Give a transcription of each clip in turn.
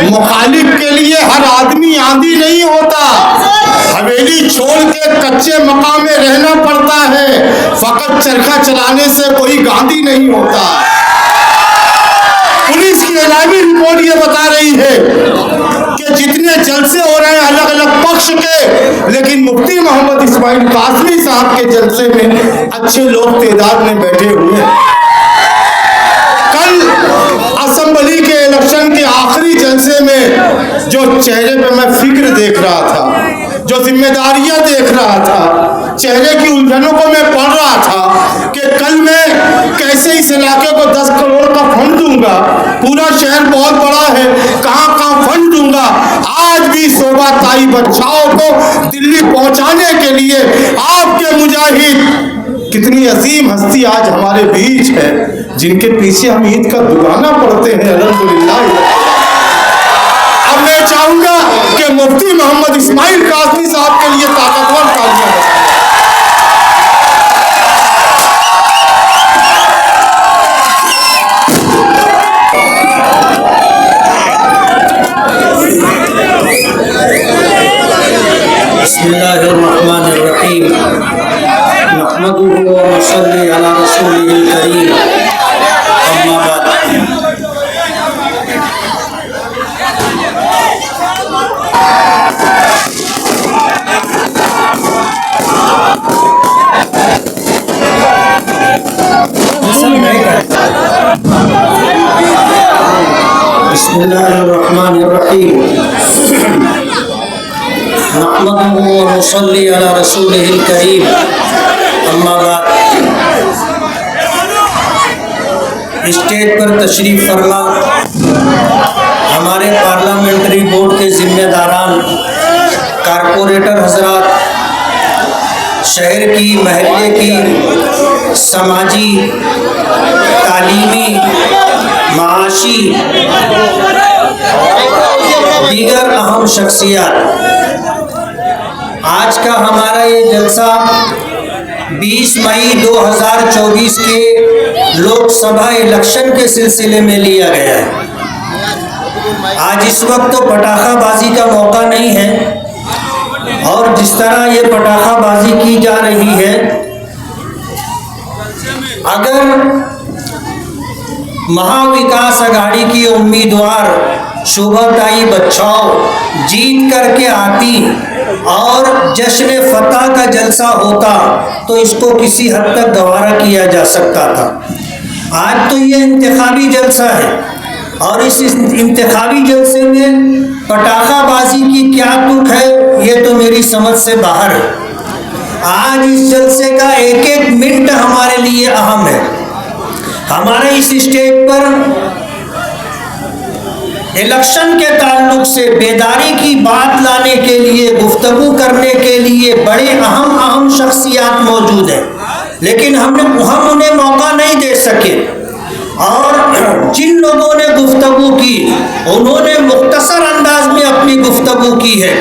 مخالف کے لیے ہر آدمی آندھی نہیں ہوتا. حویلی چھوڑ کے کچے مقام میں رہنا پڑتا ہے. فقط چرخہ چلانے سے کوئی گاندھی نہیں ہوتا. پولیس کی اعلامی رپورٹ یہ بتا رہی ہے کہ جتنے جلسے ہو رہے ہیں الگ الگ پکش کے، لیکن مفتی محمد اسماعیل قاسمی صاحب کے جلسے میں اچھے لوگ تعداد میں بیٹھے ہوئے ہیں. کل اسمبلی کے الیکشن کے آخری جلسے میں جو چہرے پہ میں فکر دیکھ رہا تھا، جو ذمہ داریاں دیکھ رہا تھا، چہرے کی الجھنوں کو میں پڑھ رہا تھا کہ کل میں کیسے اس علاقے کو 10 کروڑ کا فنڈ دوں گا. پورا شہر بہت بڑا ہے، کہاں کہاں فنڈ دوں گا. آج بھی صوبہ تائی بچاؤ کو دلی پہنچانے کے لیے آپ کے مجاہد، کتنی عظیم ہستی آج ہمارے بیچ ہے جن کے پیچھے ہم عید کا دگانا پڑھتے ہیں. الحمدللہ. اب میں چاہوں گا کہ مفتی محمد اسماعیل قاسمی صاحب کے لیے طاقتور تالیاں بجائیں. بسم اللہ الرحمن الرحیم. نحمده ونصلی علی رسوله الکریم. اما بعد. بسم اللہ الرحمن الرحیم. نحمده ونصلی علی رسوله الکریم. اما بعد. اسٹیج پر تشریف فرما ہمارے پارلیمنٹری بورڈ کے ذمہ داران، کارپوریٹر حضرات، شہر کی، محلے کی، سماجی، تعلیمی، معاشی، دیگر اہم شخصیات، آج کا ہمارا یہ جلسہ 20 مئی 2024 کے لوک سبھا الیکشن کے سلسلے میں لیا گیا ہے. آج اس وقت تو پٹاخہ بازی کا موقع نہیں ہے، اور جس طرح یہ پٹاخہ بازی کی جا رہی ہے، اگر مہا وکاس اگاڑی کی امیدوار شوبھا تائی بچاؤ جیت کر کے آتی اور جشن فتح کا جلسہ ہوتا تو اس کو کسی حد تک گوارا کیا جا سکتا تھا. آج تو یہ انتخابی جلسہ ہے، اور اس انتخابی جلسے میں پٹاخہ بازی کی کیا تک ہے یہ تو میری سمجھ سے باہر ہے. آج اس جلسے کا ایک ایک منٹ ہمارے لیے اہم ہے. ہمارے اس اسٹیج پر الیکشن کے تعلق سے بیداری کی بات لانے کے لیے، گفتگو کرنے کے لیے بڑے اہم شخصیات موجود ہیں، لیکن ہم انہیں موقع نہیں دے سکے. اور جن لوگوں نے گفتگو کی انہوں نے مختصر انداز میں اپنی گفتگو کی ہے.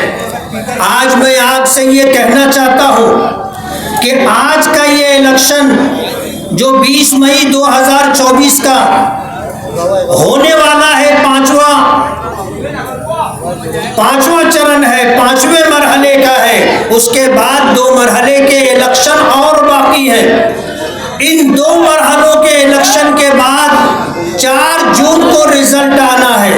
آج میں آپ سے یہ کہنا چاہتا ہوں کہ آج کا یہ الیکشن جو 20 مئی 2024 کا ہونے والا ہے، پانچواں چرن ہے، 5ویں مرحلے کا ہے. اس کے بعد 2 مرحلے کے الیکشن اور باقی ہیں. ان 2 مرحلوں کے الیکشن کے بعد 4 جون کو رزلٹ آنا ہے.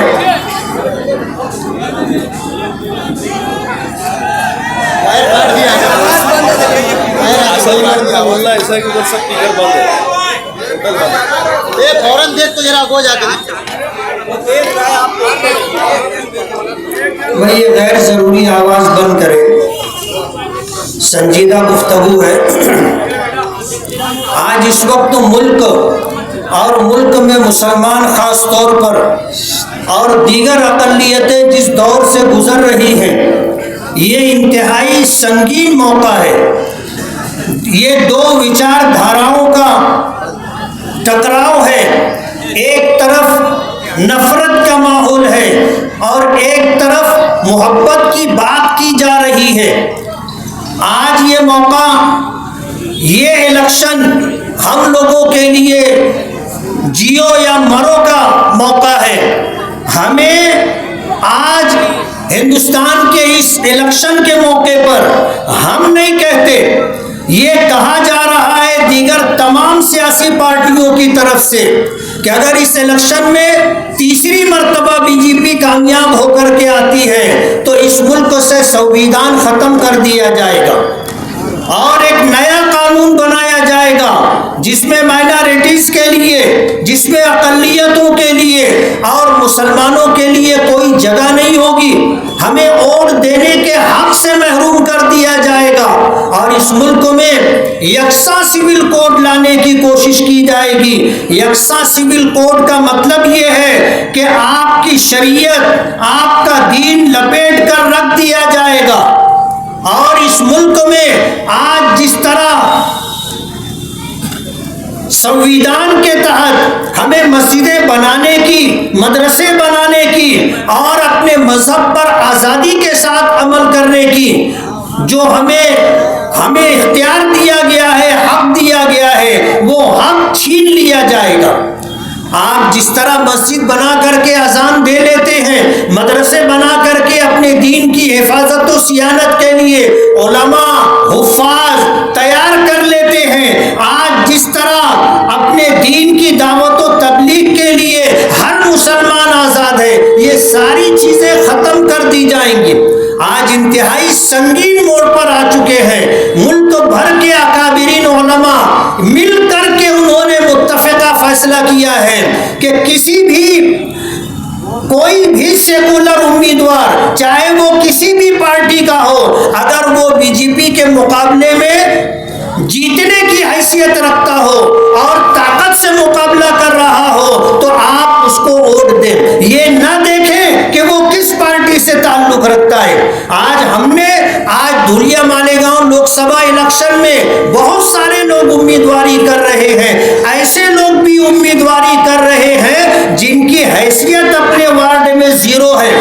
بھائی یہ غیر ضروری آواز بند کرے، سنجیدہ گفتگو ہے. آج اس وقت ملک اور ملک میں مسلمان خاص طور پر اور دیگر اقلیتیں جس دور سے گزر رہی ہیں، یہ انتہائی سنگین موقع ہے. یہ 2 وچار دھاراؤں کا ٹکراؤ ہے. ایک طرف نفرت کا ماحول ہے اور ایک طرف محبت کی بات کی جا رہی ہے. آج یہ موقع، یہ الیکشن ہم لوگوں کے لیے جیو یا مرو کا موقع ہے. ہمیں آج ہندوستان کے اس الیکشن کے موقع پر ہم نہیں کہتے، یہ کہا جا رہا ہے دیگر تمام سیاسی پارٹیوں کی طرف سے کہ اگر اس الیکشن میں تیسری مرتبہ بی جے پی کامیاب ہو کر کے آتی ہے تو اس ملک سے سنویدھان ختم کر دیا جائے گا اور ایک نیا قانون بنایا جائے گا جس میں مائنارٹیز کے لیے، جس میں اقلیتوں کے لیے اور مسلمانوں کے لیے کوئی جگہ نہیں ہوگی۔ ہمیں ووٹ دینے کے حق سے محروم کر دیا جائے گا اور اس ملک میں یکساں سول کوڈ لانے کی کوشش کی جائے گی۔ یکساں سول کوڈ کا مطلب یہ ہے کہ آپ کی شریعت، آپ کا دین لپیٹ کر رکھ دیا جائے گا۔ اور اس ملک میں آج جس طرح سنویدھان کے تحت ہمیں مسجدیں بنانے کی، مدرسے بنانے کی اور اپنے مذہب پر آزادی کے ساتھ عمل کرنے کی جو ہمیں اختیار دیا گیا ہے، حق دیا گیا ہے، وہ حق چھین لیا جائے گا۔ آپ جس طرح مسجد بنا کر کے اذان دے لیتے ہیں، مدرسے بنا کر کے اپنے دین کی حفاظت و صیانت کے لیے علماء، حفاظ تیار کر لیتے ہیں، آج جس طرح اپنے دین کی دعوت و تبلیغ کے لیے ہر مسلمان آزاد ہے، یہ ساری چیزیں ختم کر دی جائیں گی۔ آج انتہائی سنگین موڑ پر آ چکے ہیں۔ ملک بھر کے اکابرین علماء مل کر کے انہوں نے متفقہ فیصلہ کیا ہے کہ کوئی بھی سیکولر امیدوار، چاہے وہ کسی بھی پارٹی کا ہو، اگر وہ بی جے پی کے مقابلے میں جیتنے کی حیثیت رکھتا ہو اور طاقت سے مقابلہ کر رہا ہو تو آپ اس کو ووٹ دیں، یہ نہ دیکھیں کہ وہ کس پارٹی سے تعلق رکھتا ہے۔ آج دھولیا مالیگاؤں لوک سبھا الیکشن میں بہت سارے لوگ امیدواری کر رہے ہیں، ایسے لوگ بھی امیدواری کر رہے ہیں جن کی حیثیت اپنے وارڈ میں زیرو ہے،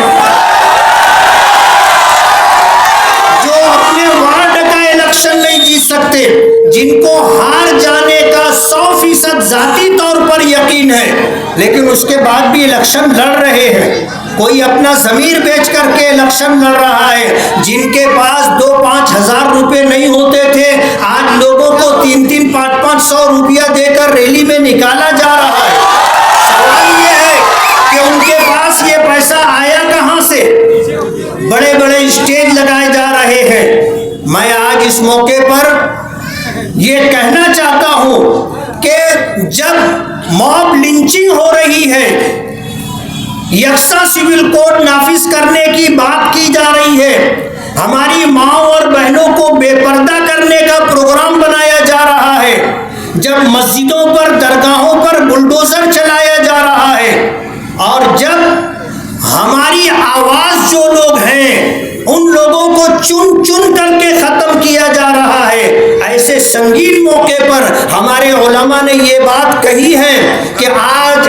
جو اپنے وارڈ کا الیکشن نہیں جیت سکتے، جن کو ہار جانے کا 100% ذاتی طور پر یقین ہے، لیکن اس کے بعد بھی الیکشن لڑ رہے ہیں۔ کوئی اپنا ضمیر بیچ کر کے الیکشن لڑ رہا ہے، جن کے پاس 2-5 ہزار روپے نہیں ہوتے تھے، آج لوگوں کو 3-3, 500 روپیہ دے کر ریلی میں نکالا جا رہا ہے۔ سوال یہ ہے کہ ان کے پاس یہ پیسہ آیا کہاں سے؟ بڑے بڑے اسٹیج لگائے جا رہے ہیں۔ میں آج اس موقع پر یہ کہنا چاہتا ہوں کہ جب موب لنچنگ ہو رہی ہے، یکساں سول کوڈ نافذ کرنے کی بات کی جا رہی ہے، ہماری ماؤں اور بہنوں کو بے پردہ کرنے کا پروگرام بنایا جا رہا ہے، جب مسجدوں پر، درگاہوں پر بلڈوزر چلایا جا رہا ہے، اور جب ہماری آواز جو لوگ ہیں ان لوگوں کو چن چن کر کے ختم کیا جا رہا ہے، ایسے سنگین موقع پر ہمارے علماء نے یہ بات کہی ہے کہ آج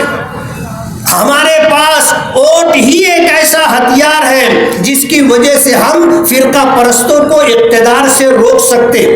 ہمارے پاس ووٹ ہی ایک ایسا ہتھیار ہے جس کی وجہ سے ہم فرقہ پرستوں کو اقتدار سے روک سکتے۔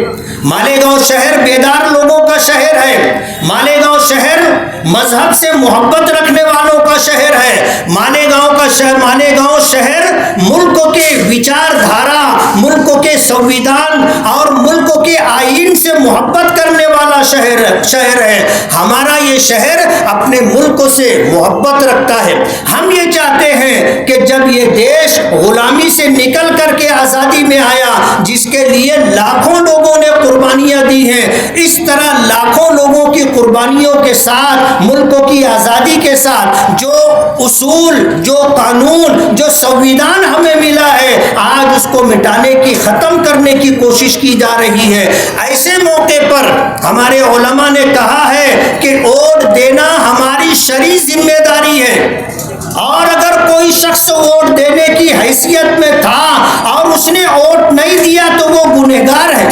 مالیگاؤں شہر بیدار لوگوں کا شہر ہے، مالیگاؤں شہر مذہب سے محبت رکھنے والوں کا شہر ہے، مالیگاؤں شہر ملک کے وچار دھارا، ملک کے سنویدھان اور ملک کے آئین سے محبت کرنے والا شہر ہے۔ ہمارا یہ شہر اپنے ملک سے محبت رکھتا ہے۔ ہم یہ چاہتے ہیں کہ جب یہ دیش غلامی سے نکل کر کے آزادی میں آیا، جس کے لیے لاکھوں لوگوں نے قربانیاں دی ہیں، اس طرح لاکھوں لوگوں کی قربانیوں کے ساتھ، ملک کی آزادی کے ساتھ جو اصول، جو قانون، جو سنویدھان ہمیں ملا ہے، آج اس کو مٹانے کی، ختم کرنے کی کوشش کی جا رہی ہے۔ ایسے موقع پر ہمارے علماء نے کہا ہے کہ ووٹ دینا ہماری شرعی ذمہ داری ہے، اور اگر کوئی شخص ووٹ دینے کی حیثیت میں تھا اور اس نے ووٹ نہیں دیا تو وہ گنہگار ہے۔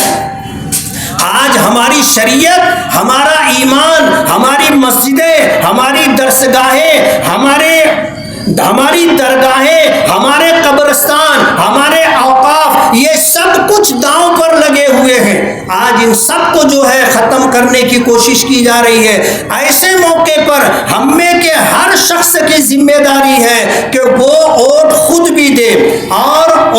آج ہماری شریعت، ہمارا ایمان، ہماری مسجدیں، ہماری درسگاہیں، ہماری درگاہیں، ہمارے قبرستان، ہمارے اوقاف، یہ سب کچھ داؤں پر لگے ہوئے ہیں۔ آج ان سب کو جو ہے ختم کرنے کی کوشش کی جا رہی ہے۔ ایسے موقع پر ہم میں کے ہر شخص کی ذمہ داری ہے کہ وہ ووٹ خود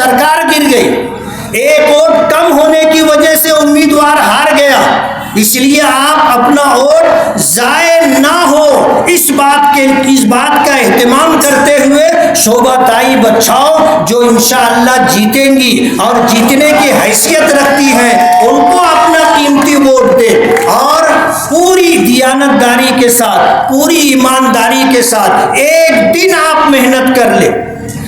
سرکار گر گئی، ایک ووٹ کم ہونے کی وجہ سے امیدوار ہار گیا، اس لیے آپ اپنا ووٹ ضائع نہ ہو اس بات کا اہتمام کرتے ہوئے شعبہ تائی بچاؤ جو انشاءاللہ جیتیں گی اور جیتنے کی حیثیت رکھتی ہیں ان کو اپنا قیمتی ووٹ دے، اور پوری دیانتداری کے ساتھ، پوری ایمانداری کے ساتھ ایک دن آپ محنت کر لیں۔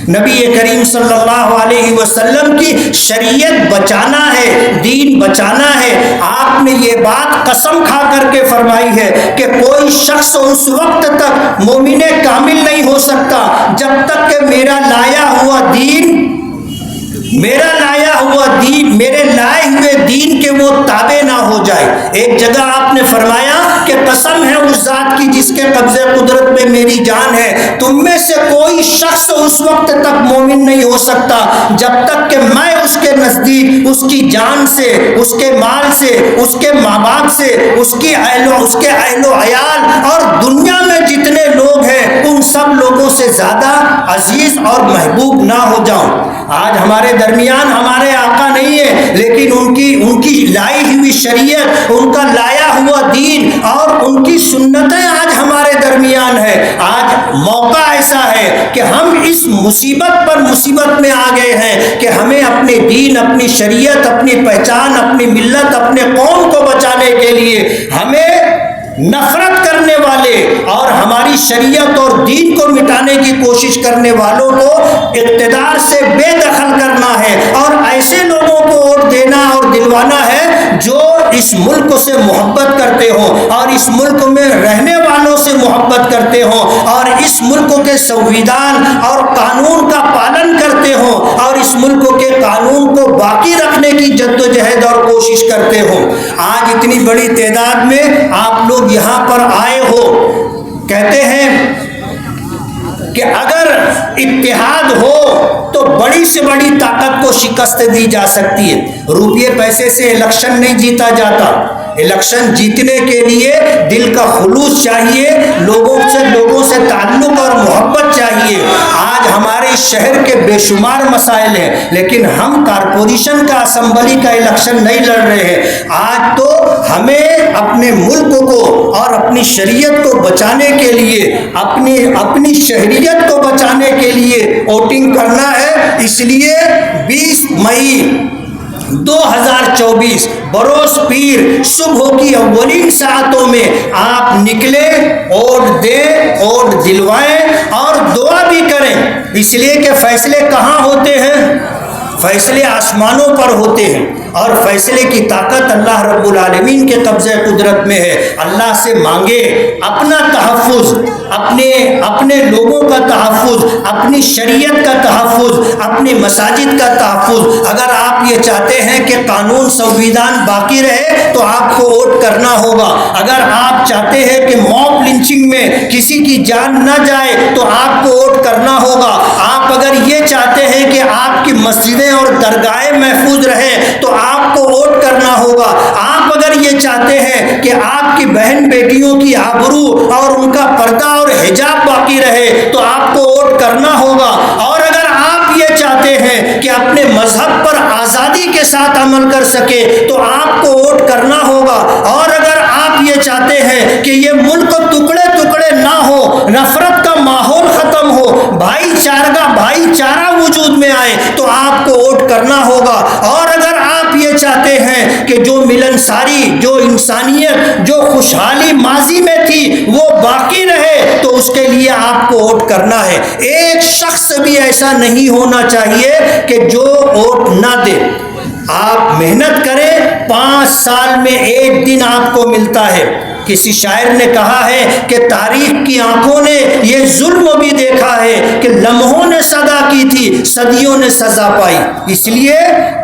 نبی کریم صلی اللہ علیہ وسلم کی شریعت بچانا ہے، دین بچانا ہے۔ آپ نے یہ بات قسم کھا کر کے فرمائی ہے کہ کوئی شخص اس وقت تک مومن کامل نہیں ہو سکتا جب تک کہ میرا لایا ہوا دین، میرے لائے ہوئے دین کے وہ تابع نہ ہو جائے۔ ایک جگہ آپ نے فرمایا کہ قسم ہے اس ذات کی جس کے قبضے قدرت میں میری جان ہے، تم میں سے کوئی شخص اس وقت تک مومن نہیں ہو سکتا جب تک کہ میں اس کے نزدیک اس کی جان سے، اس کے مال سے، اس کے ماں باپ سے، اس کے اہل و عیال اور دنیا میں جتنے لوگ ہیں ان سب لوگوں سے زیادہ عزیز اور محبوب نہ ہو جاؤں۔ آج ہمارے درمیان ہمارے آقا نہیں ہے، لیکن ان کی لائی ہوئی شریعت، ان کا لایا ہوا دین اور ان کی سنتیں آج ہمارے درمیان ہے۔ آج موقع ایسا ہے کہ ہم اس مصیبت پر مصیبت میں آ گئے ہیں کہ ہمیں اپنے دین، اپنی شریعت، اپنی پہچان، اپنی ملت، اپنے قوم کو بچانے کے لیے ہمیں نفرت کرنے والے اور ہماری شریعت اور دین کو مٹانے کی کوشش کرنے والوں کو اقتدار سے بے دخل کرنا ہے، اور ایسے لوگوں کو ووٹ دینا اور دلوانا ہے جو اس ملک سے محبت کرتے ہوں اور اس ملک میں رہنے والوں سے محبت کرتے ہوں اور اس ملک کے سنویدھان اور قانون کا پالن کرتے ہوں اور اس ملک کے قانون کو باقی رکھنے کی جدوجہد اور کوشش کرتے ہوں۔ آج اتنی بڑی تعداد میں آپ لوگ یہاں پر آئے ہو، کہتے ہیں کہ اگر اتحاد ہو تو بڑی سے بڑی طاقت کو شکست دی جا سکتی ہے۔ روپیے پیسے سے الیکشن نہیں جیتا جاتا، الیکشن جیتنے کے لیے دل کا خلوص چاہیے، لوگوں سے تعلق اور محبت چاہیے۔ آج ہمارے شہر کے بے شمار مسائل ہیں، لیکن ہم کارپوریشن کا، اسمبلی کا الیکشن نہیں لڑ رہے ہیں۔ آج تو ہمیں اپنے ملک کو اور اپنی شریعت کو بچانے کے لیے، اپنی شہریت کو بچانے کے لیے ووٹنگ کرنا ہے۔ اس لیے 20 مئی 2024 بروز پیر صبح کی اولین ساعتوں میں آپ نکلیں، ووٹ دیں، ووٹ دلوائیں اور دعا بھی کریں، اس لیے کہ فیصلے کہاں ہوتے ہیں؟ فیصلے آسمانوں پر ہوتے ہیں، اور فیصلے کی طاقت اللہ رب العالمین کے قبضے قدرت میں ہے۔ اللہ سے مانگے اپنا تحفظ، اپنے لوگوں کا تحفظ، اپنی شریعت کا تحفظ، اپنی مساجد کا تحفظ۔ اگر آپ یہ چاہتے ہیں کہ قانون سنویدھان باقی رہے تو آپ کو ووٹ کرنا ہوگا۔ اگر آپ چاہتے ہیں کہ موب لنچنگ میں کسی کی جان نہ جائے تو آپ کو ووٹ کرنا ہوگا۔ آپ اگر یہ چاہتے ہیں کہ آپ کی مسجدیں اور درگاہیں محفوظ رہیں تو آپ کو ووٹ کرنا ہوگا۔ آپ اگر یہ چاہتے ہیں کہ آپ کی بہن بیٹیوں کی آبرو اور ان کا پردہ اور حجاب باقی رہے تو آپ کو ووٹ کرنا ہوگا۔ اور اگر آپ یہ چاہتے ہیں کہ اپنے مذہب پر آزادی کے ساتھ عمل کر سکے تو آپ کو ووٹ کرنا ہوگا۔ اور اگر آپ یہ چاہتے ہیں کہ یہ ملک ٹکڑے ٹکڑے نہ ہو، نفرت کا ماحول ختم ہو، بھائی چارہ وجود میں آئے تو آپ کو ووٹ کرنا ہوگا۔ اور اگر آپ یہ چاہتے ہیں کہ جو ملنساری، جو انسانیت، جو خوشحالی ماضی میں تھی وہ باقی رہے تو اس کے لیے آپ کو ووٹ کرنا ہے۔ ایک شخص بھی ایسا نہیں ہونا چاہیے کہ جو ووٹ نہ دے۔ آپ محنت کریں، 5 سال میں ایک دن آپ کو ملتا ہے۔ کسی شاعر نے کہا ہے کہ تاریخ کی آنکھوں نے یہ ظلم بھی دیکھا ہے کہ لمحوں نے صدا کی تھی، صدیوں نے سزا پائی۔ اس لیے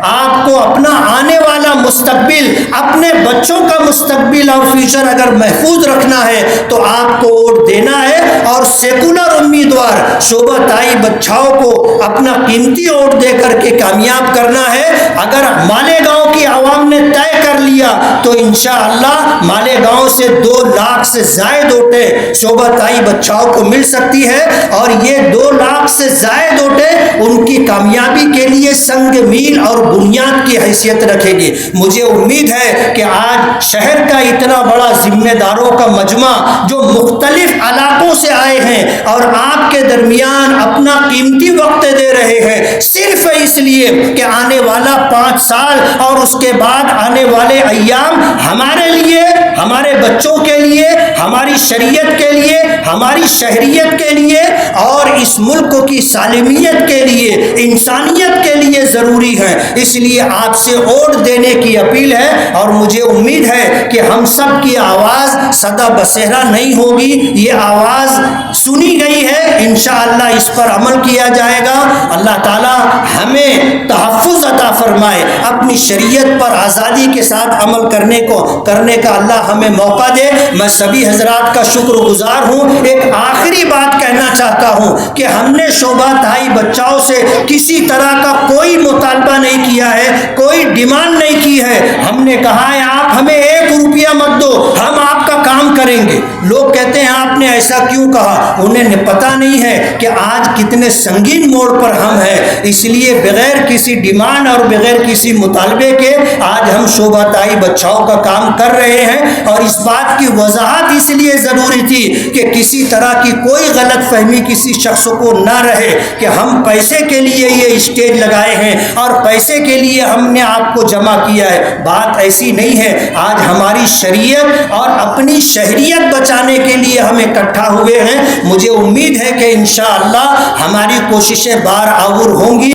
آپ کو اپنا آنے والا مستقبل، اپنے بچوں کا مستقبل اور فیوچر اگر محفوظ رکھنا ہے تو آپ کو ووٹ دینا ہے، اور سیکولر امیدوار شعبہ تائی بچاؤ کو اپنا قیمتی ووٹ دے کر کے کامیاب کرنا ہے۔ اگر مالیگاؤں کی عوام نے طے کر لیا تو انشاءاللہ مالیگاؤں سے 2 لاکھ سے زائد ووٹیں شعبہ تائی بچاؤ کو مل سکتی ہے، اور یہ 2 لاکھ سے زائد اٹھے ان کی کامیابی کے لیے سنگ میل اور بنیاد کی حیثیت رکھے گی۔ مجھے امید ہے کہ آج شہر کا اتنا بڑا ذمہ داروں کا مجمع جو مختلف علاقوں سے آئے ہیں اور آپ کے درمیان اپنا قیمتی وقت دے رہے ہیں صرف اس لیے کہ آنے والا 5 سال اور اس کے بعد آنے والے ایام ہمارے لیے، ہمارے بچوں کے لیے، ہماری شریعت کے لیے، ہماری شہریت کے لیے اور اس ملک کی سالمیت کے لیے، انسانیت کے لیے ضروری ہے۔ اس لیے آپ سے ووٹ دینے کی اپیل ہے اور مجھے امید ہے کہ ہم سب کی آواز سدا بسہرا نہیں ہوگی، یہ آواز سنی گئی ہے، انشاءاللہ اس پر عمل کیا جائے گا۔ اللہ تعالی ہمیں تحفظ عطا فرمائے، اپنی شریعت پر آزادی کے ساتھ عمل کرنے کا اللہ ہمیں موقع دے۔ میں سبھی حضرات کا شکر گزار ہوں۔ ایک آخری بات کہنا چاہتا ہوں کہ ہم نے شعبہ تائی بچاؤ سے کسی طرح کا کوئی مطالبہ نہیں کیا ہے، کوئی ڈیمانڈ نہیں کی ہے۔ ہم نے کہا ہے آپ ہمیں 1 روپیہ مت دو، ہم آپ کا کام کریں گے۔ لوگ کہتے ہیں آپ نے ایسا کیوں کہا؟ انہیں پتہ نہیں ہے کہ آج کتنے سنگین موڑ پر ہم ہیں، اس لیے بغیر کسی ڈیمانڈ اور بغیر کسی مطالبے کے آج ہم شعبہ تائی بچاؤ کا کام کر رہے ہیں۔ اور اس بات کی وضاحت اس لیے ضروری تھی کہ کسی طرح کی کوئی غلط فہمی کسی شخص کو نہ رہے کہ ہم پیسے کے لیے یہ اسٹیج لگائے ہیں اور پیسے کے لیے ہم نے آپ کو جمع کیا ہے۔ بات ایسی نہیں ہے۔ آج ہماری شریعت اور اپنی شہریت بچانے کے لیے ہم اکٹھا ہوئے ہیں۔ مجھے امید ہے کہ انشاءاللہ ہماری کوششیں بار آور ہوں گی۔